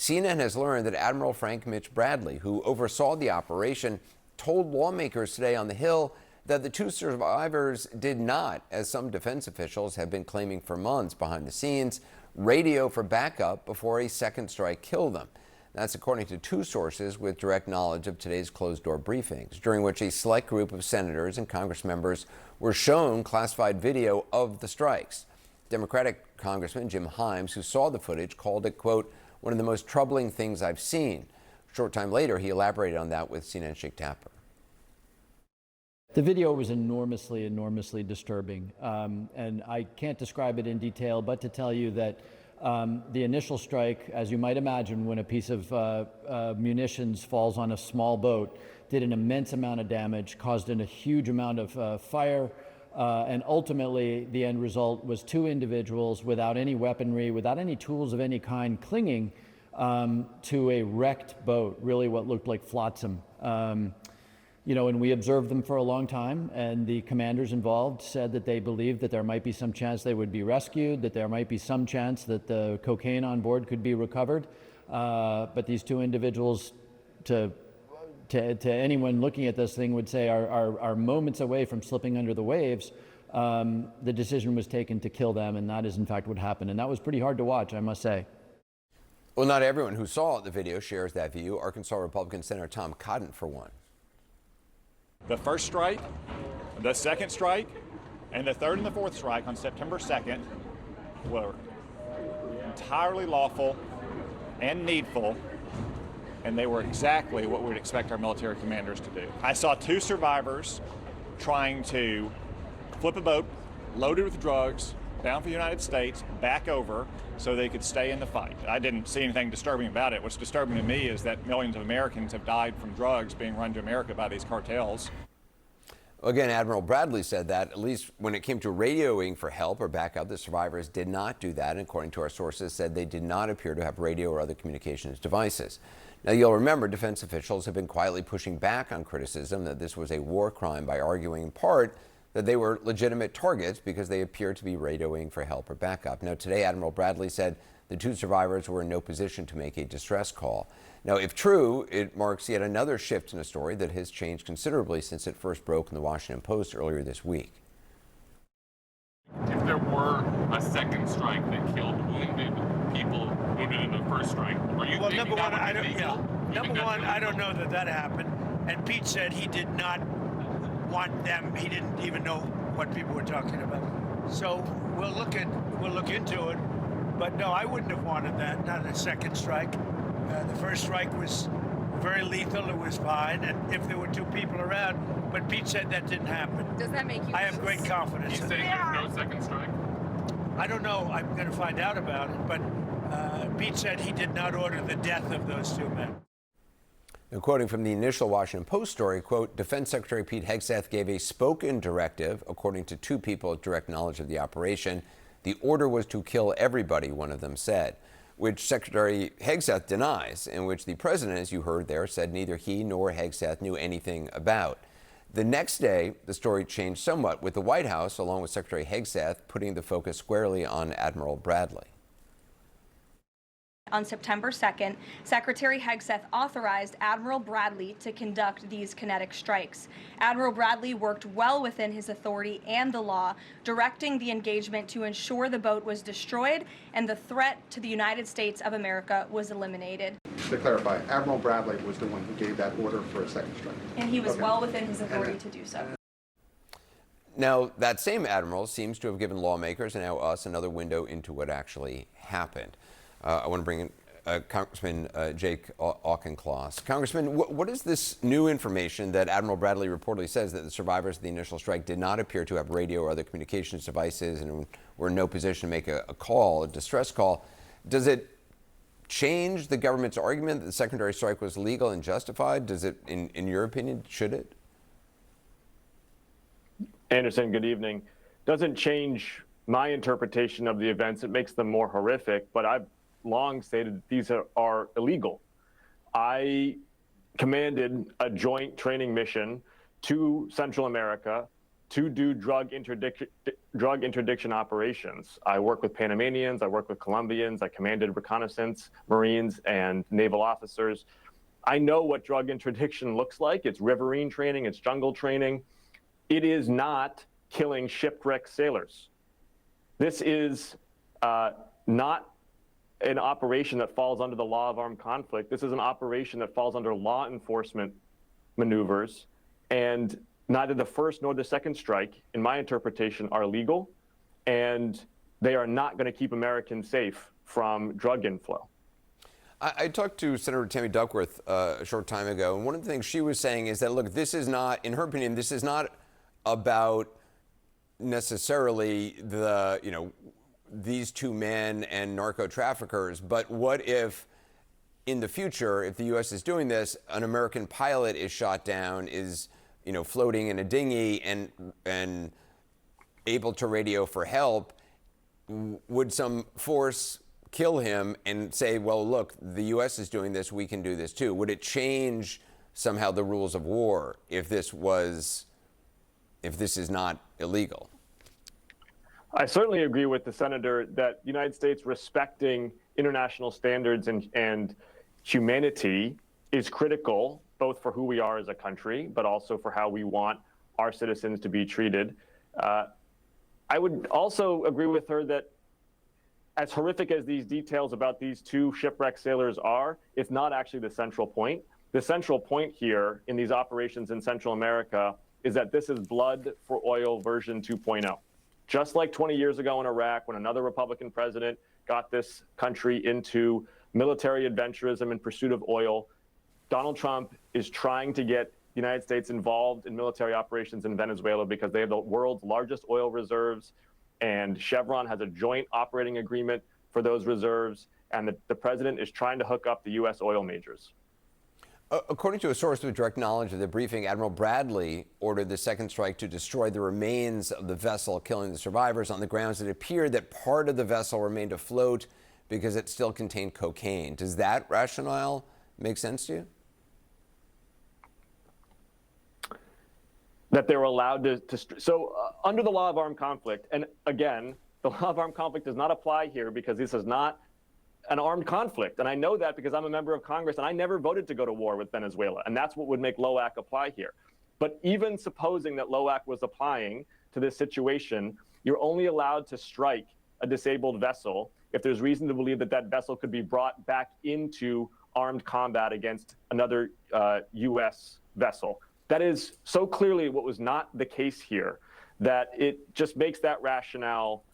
CNN has learned that Admiral Frank Mitch Bradley, who oversaw the operation, told lawmakers today on the Hill that the two survivors did not, as some defense officials have been claiming for months behind the scenes, radio for backup before a second strike killed them. That's according to two sources with direct knowledge of today's closed-door briefings, during which a select group of senators and Congress members were shown classified video of the strikes. Democratic Congressman Jim Himes, who saw the footage, called it, quote, one of the most troubling things I've seen. A short time later, he elaborated on that with CNN's Jake Tapper. The video was enormously disturbing, and I can't describe it in detail, but to tell you that the initial strike, as you might imagine, when a piece of munitions falls on a small boat, did an immense amount of damage, caused a huge amount of fire, and ultimately the end result was two individuals without any weaponry, without any tools of any kind, clinging to a wrecked boat, really what looked like flotsam. And we observed them for a long time, and the commanders involved said that they believed that there might be some chance they would be rescued, that there might be some chance that the cocaine on board could be recovered. But these two individuals, to anyone looking at this thing, would say are moments away from slipping under the waves. The decision was taken to kill them, and that is in fact what happened. And that was pretty hard to watch, I must say. Well, not everyone who saw the video shares that view. Arkansas Republican Senator Tom Cotton, for one. The first strike, the second strike, and the third and the fourth strike on September 2nd were entirely lawful and needful, and they were exactly what we would expect our military commanders to do. I saw two survivors trying to flip a boat loaded with drugs bound for the United States back over so they could stay in the fight. I didn't see anything disturbing about it. What's disturbing to me is that millions of Americans have died from drugs being run to America by these cartels. Again, Admiral Bradley said that, at least when it came to radioing for help or backup, the survivors did not do that. And according to our sources, said they did not appear to have radio or other communications devices. Now, you'll remember defense officials have been quietly pushing back on criticism that this was a war crime by arguing in part that they were legitimate targets because they appeared to be radioing for help or backup. Now, today, Admiral Bradley said the two survivors were in no position to make a distress call. Now, if true, it marks yet another shift in a story that has changed considerably since it first broke in the Washington Post earlier this week. If there were a second strike that killed wounded people wounded in the first strike, are you well, thinking that would be legal? Number one, I don't know that happened. And Pete said he did not want them. He didn't even know what people were talking about. So we'll look into it. But no, I wouldn't have wanted that. Not a second strike. The first strike was very lethal. It was fine, and if there were two people around. But Pete said that didn't happen. Does that make you? I have great confidence. He's saying there's no second strike. I don't know. I'm going to find out about it. But Pete said he did not order the death of those two men. Now, quoting from the initial Washington Post story, quote, Defense Secretary Pete Hegseth gave a spoken directive, according to two people with direct knowledge of the operation. The order was to kill everybody, one of them said, which Secretary Hegseth denies, and which the president, as you heard there, said neither he nor Hegseth knew anything about. The next day, the story changed somewhat, with the White House, along with Secretary Hegseth, putting the focus squarely on Admiral Bradley. On September 2nd, Secretary Hegseth authorized Admiral Bradley to conduct these kinetic strikes. Admiral Bradley worked well within his authority and the law, directing the engagement to ensure the boat was destroyed and the threat to the United States of America was eliminated. To clarify, Admiral Bradley was the one who gave that order for a second strike. And he was well within his authority to do so. Now, that same admiral seems to have given lawmakers and now us another window into what actually happened. I want to bring in Congressman Jake Auchincloss. Congressman, what is this new information that Admiral Bradley reportedly says that the survivors of the initial strike did not appear to have radio or other communications devices and were in no position to make a call, a distress call? Does it change the government's argument that the secondary strike was legal and justified? Does it, in your opinion, should it? Anderson, good evening. Doesn't change my interpretation of the events. It makes them more horrific, but I've long stated that these are illegal. I commanded a joint training mission to Central America to do drug interdiction operations. I work with Panamanians, I work with Colombians, I commanded reconnaissance, Marines, and naval officers. I know what drug interdiction looks like. It's riverine training, it's jungle training. It is not killing shipwrecked sailors. This is not an operation that falls under the law of armed conflict. This is an operation that falls under law enforcement maneuvers, and neither the first nor the second strike, in my interpretation, are legal, and they are not going to keep Americans safe from drug inflow. I talked to Senator Tammy Duckworth a short time ago, and one of the things she was saying is that, look, this is not, in her opinion, this is not about necessarily the, these two men and narco traffickers, but what if in the future, if the U.S. is doing this, an American pilot is shot down, is floating in a dinghy and able to radio for help, would some force kill him and say, well, look, the U.S. is doing this, we can do this too? Would it change somehow the rules of war if this is not illegal? I certainly agree with the senator that the United States respecting international standards and humanity is critical, both for who we are as a country, but also for how we want our citizens to be treated. I would also agree with her that as horrific as these details about these two shipwrecked sailors are, it's not actually the central point. The central point here in these operations in Central America is that this is blood for oil version 2.0. Just like 20 years ago in Iraq, when another Republican president got this country into military adventurism in pursuit of oil, Donald Trump is trying to get the United States involved in military operations in Venezuela because they have the world's largest oil reserves, and Chevron has a joint operating agreement for those reserves, and the president is trying to hook up the U.S. oil majors. According to a source with direct knowledge of the briefing, Admiral Bradley ordered the second strike to destroy the remains of the vessel, killing the survivors on the grounds it appeared that part of the vessel remained afloat because it still contained cocaine. Does that rationale make sense to you? That they were allowed under the law of armed conflict, and again, the law of armed conflict does not apply here because this is not an armed conflict. And I know that because I'm a member of Congress and I never voted to go to war with Venezuela. And that's what would make LOAC apply here. But even supposing that LOAC was applying to this situation, you're only allowed to strike a disabled vessel if there's reason to believe that that vessel could be brought back into armed combat against another U.S. vessel. That is so clearly what was not the case here that it just makes that rationale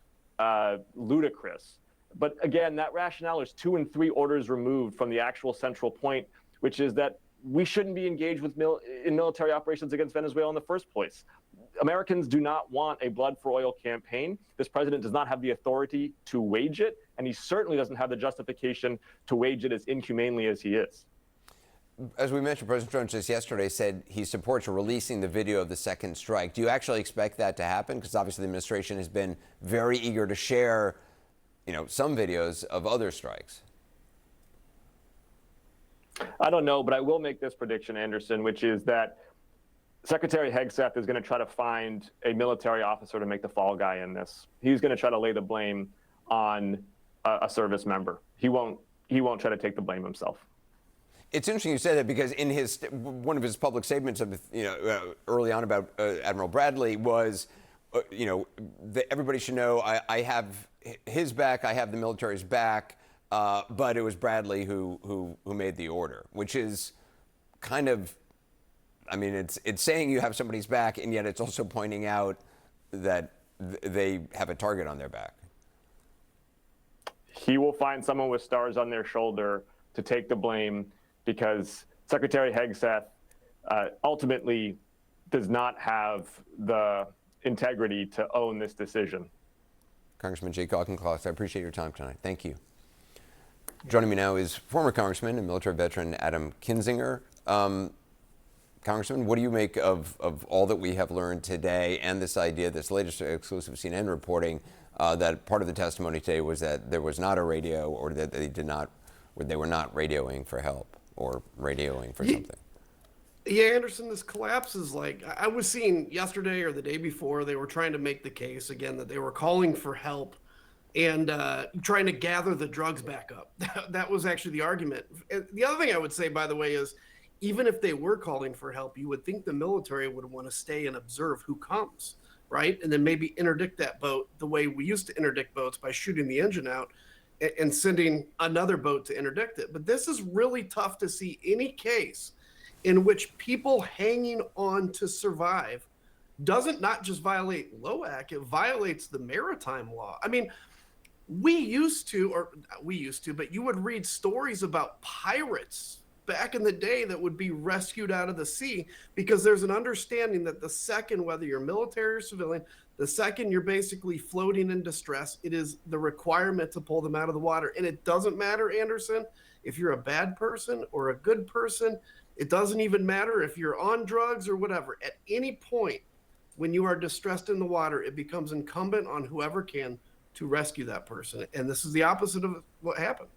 ludicrous. But again, that rationale is 2 and 3 orders removed from the actual central point, which is that we shouldn't be engaged with in military operations against Venezuela in the first place. Americans do not want a blood for oil campaign. This president does not have the authority to wage it, and he certainly doesn't have the justification to wage it as inhumanely as he is. As we mentioned, President Trump just yesterday said he supports releasing the video of the second strike. Do you actually expect that to happen? Because obviously the administration has been very eager to share some videos of other strikes. I don't know, but I will make this prediction, Anderson, which is that Secretary Hegseth is going to try to find a military officer to make the fall guy in this. He's going to try to lay the blame on a service member. He won't try to take the blame himself. It's interesting you say that because in one of his public statements early on about Admiral Bradley was, everybody should know I have his back, I have the military's back, but it was Bradley who made the order, which is kind of, it's saying you have somebody's back, and yet it's also pointing out that they have a target on their back. He will find someone with stars on their shoulder to take the blame because Secretary Hegseth ultimately does not have the integrity to own this decision. Congressman Jake Auchincloss, I appreciate your time tonight. Thank you. Joining me now is former Congressman and military veteran Adam Kinzinger. Congressman, what do you make of all that we have learned today and this idea, this latest exclusive CNN reporting, that part of the testimony today was that there was not a radio or that they were not radioing for help or radioing for something? Yeah, Anderson, this collapse is like I was seeing yesterday or the day before, they were trying to make the case again that they were calling for help and trying to gather the drugs back up. That was actually the argument. The other thing I would say, by the way, is even if they were calling for help, you would think the military would want to stay and observe who comes, right? And then maybe interdict that boat the way we used to interdict boats by shooting the engine out and sending another boat to interdict it. But this is really tough to see any case in which people hanging on to survive doesn't not just violate LOAC, it violates the maritime law. I mean, we used to, but you would read stories about pirates back in the day that would be rescued out of the sea because there's an understanding that the second, whether you're military or civilian, the second you're basically floating in distress, it is the requirement to pull them out of the water. And it doesn't matter, Anderson, if you're a bad person or a good person. It doesn't even matter if you're on drugs or whatever. At any point when you are distressed in the water, it becomes incumbent on whoever can to rescue that person. And this is the opposite of what happened.